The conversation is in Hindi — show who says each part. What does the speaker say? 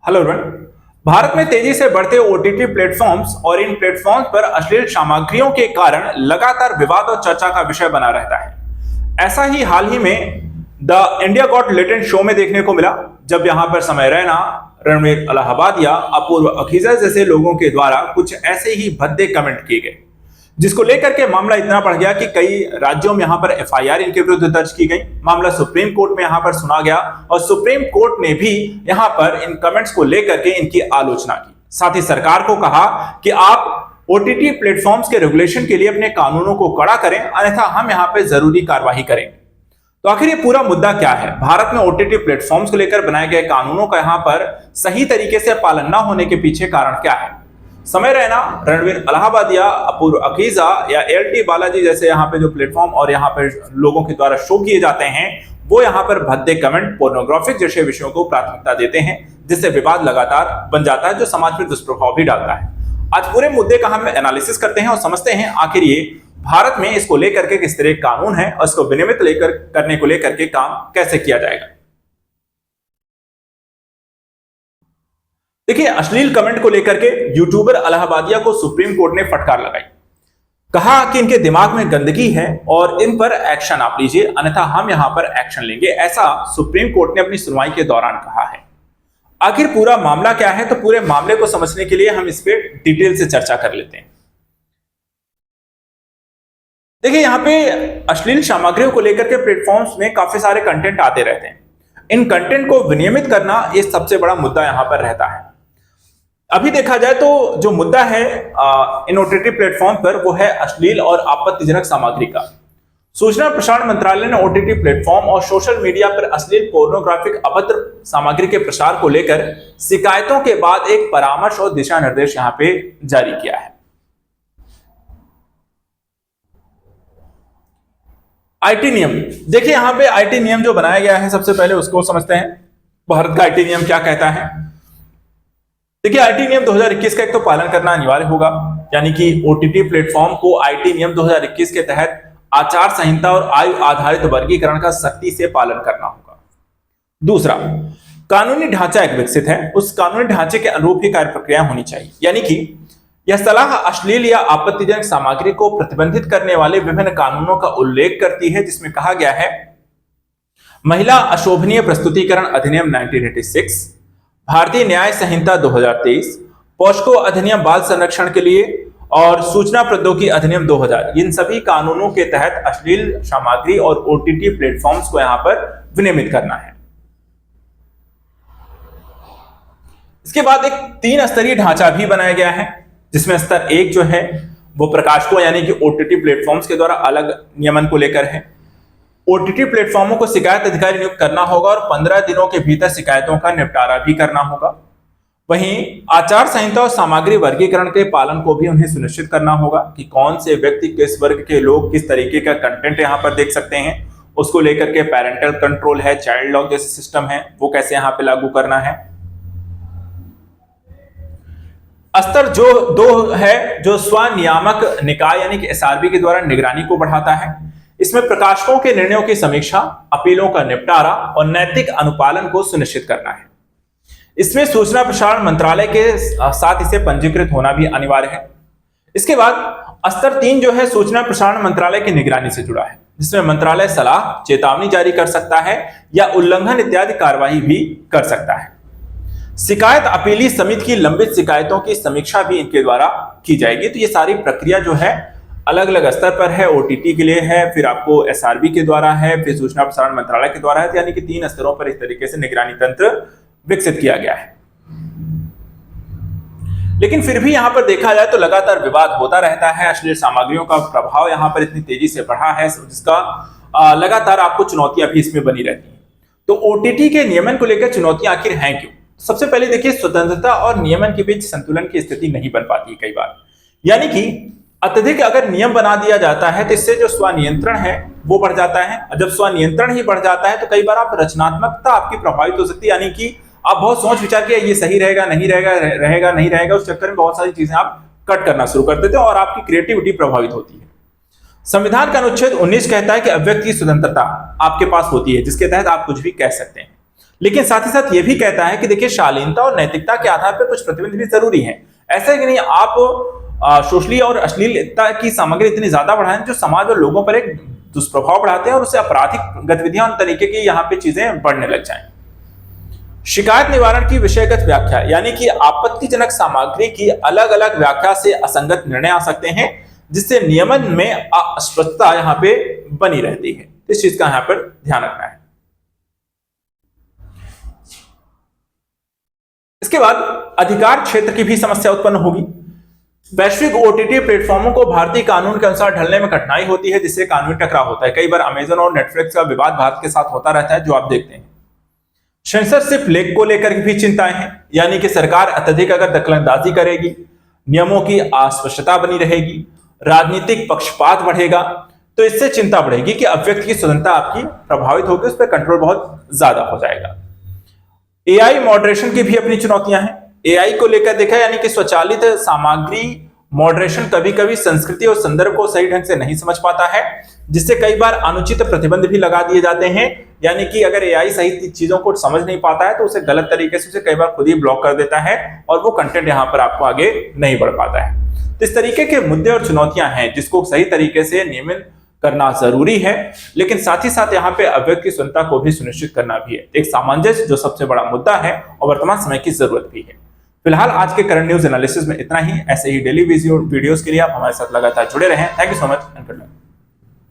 Speaker 1: Hello everyone. भारत में तेजी से बढ़ते ओटीटी प्लेटफॉर्म्स और इन प्लेटफॉर्म्स पर अश्लील सामग्रियों के कारण लगातार विवाद और चर्चा का विषय बना रहता है। ऐसा ही हाल ही में the India got talent show में देखने को मिला, जब यहां पर समय रैना, रणवीर अलाहाबादिया, अपूर्व अकीजा जैसे लोगों के द्वारा कुछ ऐसे ही भद्दे कमेंट किए गए, जिसको लेकर के मामला इतना बढ़ गया कि कई राज्यों में यहां पर एफआईआर इनके विरुद्ध दर्ज की गई। मामला सुप्रीम कोर्ट में यहां पर सुना गया और सुप्रीम कोर्ट ने भी यहां पर इन कमेंट्स को लेकर के इनकी आलोचना की। साथ ही सरकार को कहा कि आप ओटीटी प्लेटफॉर्म्स के रेगुलेशन के लिए अपने कानूनों को कड़ा करें, अन्यथा हम यहां पर जरूरी कार्रवाई करेंगे। तो आखिर ये पूरा मुद्दा क्या है? भारत में ओटीटी प्लेटफॉर्म्स को लेकर बनाए गए कानूनों का यहां पर सही तरीके से पालन न होने के पीछे कारण क्या है? समय रैना, रणवीर अलाहाबादिया, अपूर्व अकीजा या एलटी बालाजी जैसे यहाँ पे जो प्लेटफॉर्म और यहाँ पे लोगों के द्वारा शो किए जाते हैं, वो यहाँ पर भद्दे कमेंट, पोर्नोग्राफिक जैसे विषयों को प्राथमिकता देते हैं, जिससे विवाद लगातार बन जाता है, जो समाज पर दुष्प्रभाव भी डालता है। आज पूरे मुद्दे का हम एनालिसिस करते हैं और समझते हैं आखिर ये भारत में इसको लेकर के किस तरह कानून है और इसको विनियमित लेकर करने को लेकर के काम कैसे किया जाएगा। देखिए, अश्लील कमेंट को लेकर के यूट्यूबर अलाहाबादिया को सुप्रीम कोर्ट ने फटकार लगाई। कहा कि इनके दिमाग में गंदगी है और इन पर एक्शन आप लीजिए, अन्यथा हम यहां पर एक्शन लेंगे, ऐसा सुप्रीम कोर्ट ने अपनी सुनवाई के दौरान कहा है। आखिर पूरा मामला क्या है, तो पूरे मामले को समझने के लिए हम इस पे डिटेल से चर्चा कर लेते हैं। देखिए, यहां पे अश्लील सामग्रियों को लेकर के प्लेटफॉर्म्स में काफी सारे कंटेंट आते रहते हैं। इन कंटेंट को विनियमित करना ये सबसे बड़ा मुद्दा यहां पर रहता है। अभी देखा जाए तो जो मुद्दा है इन ओटीटी प्लेटफॉर्म पर, वो है अश्लील और आपत्तिजनक सामग्री का। सूचना प्रसारण मंत्रालय ने ओटीटी प्लेटफॉर्म और सोशल मीडिया पर अश्लील, पोर्नोग्राफिक, अभद्र सामग्री के प्रसार को लेकर शिकायतों के बाद एक परामर्श और दिशा निर्देश यहां पे जारी किया है। आईटी नियम, देखिए यहां पे आईटी नियम जो बनाया गया है, सबसे पहले उसको समझते हैं। भारत का आईटी नियम क्या कहता है? देखिए, आईटी नियम 2021 का एक तो पालन करना अनिवार्य होगा, यानी कि ओटीटी प्लेटफॉर्म को आईटी नियम 2021 के तहत आचार संहिता और आयु आधारित वर्गीकरण का सख्ती से पालन करना होगा। दूसरा, कानूनी ढांचा एक विकसित है, उस कानूनी ढांचे के अनुरूप ही कार्य प्रक्रिया होनी चाहिए, यानी कि यह सलाह अश्लील या आपत्तिजनक सामग्री को प्रतिबंधित करने वाले विभिन्न कानूनों का उल्लेख करती है, जिसमें कहा गया है महिला अशोभनीय प्रस्तुतिकरण अधिनियम 1986, भारतीय न्याय संहिता 2023, पॉस्को अधिनियम बाल संरक्षण के लिए और सूचना प्रौद्योगिकी अधिनियम 2000। इन सभी कानूनों के तहत अश्लील सामग्री और ओटीटी प्लेटफॉर्म्स को यहां पर विनियमित करना है। इसके बाद एक 3 स्तरीय ढांचा भी बनाया गया है, जिसमें स्तर 1 जो है वो प्रकाशकों यानी कि ओटीटी प्लेटफॉर्म्स के द्वारा अलग नियमन को लेकर है। ओटीटी प्लेटफॉर्मों को शिकायत अधिकारी नियुक्त करना होगा और 15 दिनों के भीतर शिकायतों का निपटारा भी करना होगा। वहीं आचार संहिता और सामग्री वर्गीकरण के पालन को भी उन्हें सुनिश्चित करना होगा कि कौन से व्यक्ति, किस वर्ग के लोग किस तरीके का कंटेंट यहां पर देख सकते हैं, उसको लेकर के पेरेंटल कंट्रोल है, चाइल्ड लॉक जैसे सिस्टम है, वो कैसे यहां पे लागू करना है। स्तर जो 2 है, जो स्वनियामक निकाय यानी कि एसआरबी के द्वारा निगरानी को बढ़ाता है। इसमें प्रकाशकों के निर्णयों की समीक्षा, अपीलों का निपटारा और नैतिक अनुपालन को सुनिश्चित करना है। इसमें सूचना प्रसारण मंत्रालय के साथ इसे पंजीकृत होना भी अनिवार्य है। इसके बाद स्तर 3 जो है सूचना प्रसारण मंत्रालय की निगरानी से जुड़ा है, जिसमें मंत्रालय सलाह, चेतावनी जारी कर सकता है या उल्लंघन इत्यादि कार्रवाई भी कर सकता है। शिकायत अपीली समिति की लंबित शिकायतों की समीक्षा भी इनके द्वारा की जाएगी। तो ये सारी प्रक्रिया जो है अलग अलग स्तर पर है। ओटीटी के लिए है, फिर आपको एसआरबी के द्वारा है, फिर सूचना प्रसारण मंत्रालय के द्वारा है, यानी कि 3 स्तरों पर इस तरीके से निगरानी तंत्र विकसित किया गया है। लेकिन फिर भी यहां पर देखा जाए तो लगातार विवाद होता रहता है। अश्लील सामग्रियों का प्रभाव यहां पर इतनी तेजी से बढ़ा है, जिसका लगातार आपको चुनौतियां भी इसमें बनी रहती हैं। तो ओटीटी के नियमन को लेकर चुनौतियां आखिर हैं क्यों? सबसे पहले देखिए, स्वतंत्रता और नियमन के बीच संतुलन की स्थिति नहीं बन पाती है कई बार, यानी कि अत्यधिक अगर नियम बना दिया जाता है तो इससे जो स्वनियंत्रण है वो बढ़ जाता है, और जब स्वनियंत्रण ही बढ़ जाता है तो कई बार आप रचनात्मकता आपकी प्रभावित हो सकती है, यानी कि आप बहुत सोच विचार किया ये सही रहेगा, नहीं रहेगा, रहेगा नहीं रहेगा, उस चक्कर में बहुत सारी चीजें आप कट करना शुरू कर देते हो और आपकी क्रिएटिविटी प्रभावित होती है। संविधान का अनुच्छेद 19 कहता है कि अभिव्यक्ति की स्वतंत्रता आपके पास होती है, जिसके तहत आप कुछ भी कह सकते हैं। लेकिन साथ ही साथ ये भी कहता है कि देखिए शालीनता और नैतिकता के आधार पर कुछ प्रतिबंध भी जरूरी है। ऐसा है कि नहीं आप सोशली और अश्लीलता की सामग्री इतनी ज्यादा बढ़ाएं जो समाज और लोगों पर एक दुष्प्रभाव बढ़ाते हैं और उससे आपराधिक गतिविधियां और तरीके की यहाँ पे चीजें बढ़ने लग जाएं। शिकायत निवारण की विषयगत व्याख्या, यानी कि आपत्तिजनक सामग्री की अलग अलग व्याख्या से असंगत निर्णय आ सकते हैं, जिससे नियमन में अस्पष्टता यहाँ पे बनी रहती है। इस चीज का यहाँ पर ध्यान रखना है। इसके बाद अधिकार क्षेत्र की भी समस्या उत्पन्न होगी। वैश्विक ओटीटी प्लेटफॉर्मों को भारतीय कानून के अनुसार ढलने में कठिनाई होती है, जिससे कानूनी टकराव होता है। कई बार अमेजन और नेटफ्लिक्स का विवाद भारत के साथ होता रहता है, जो आप देखते हैं। सेंसरशिप लेक को लेकर भी चिंताएं हैं, यानी कि सरकार अत्यधिक अगर दखलंदाजी करेगी, नियमों की अस्पष्टता बनी रहेगी, राजनीतिक पक्षपात बढ़ेगा, तो इससे चिंता बढ़ेगी कि अभिव्यक्ति की स्वतंत्रता आपकी प्रभावित होगी, उस पर कंट्रोल बहुत ज्यादा हो जाएगा। एआई मॉडरेशन की भी अपनी चुनौतियां हैं। एआई को लेकर देखा, यानी कि स्वचालित सामग्री मॉडरेशन कभी कभी संस्कृति और संदर्भ को सही ढंग से नहीं समझ पाता है, जिससे कई बार अनुचित प्रतिबंध भी लगा दिए जाते हैं। यानी कि अगर एआई सही चीजों को समझ नहीं पाता है तो उसे गलत तरीके से उसे कई बार खुद ही ब्लॉक कर देता है और वो कंटेंट यहाँ पर आपको आगे नहीं बढ़ पाता है। तो इस तरीके के मुद्दे और चुनौतियां हैं जिसको सही तरीके से नियमित करना जरूरी है, लेकिन साथ ही साथ यहाँ पे अभिव्यक्ति की स्वतंत्रता को भी सुनिश्चित करना भी है। एक सामंजस्य जो सबसे बड़ा मुद्दा है और वर्तमान समय की जरूरत भी है। फिलहाल आज के करंट न्यूज एनालिसिस में इतना ही। ऐसे ही डेली वीडियोस के लिए आप हमारे साथ लगातार जुड़े रहें। Thank you so much and good night.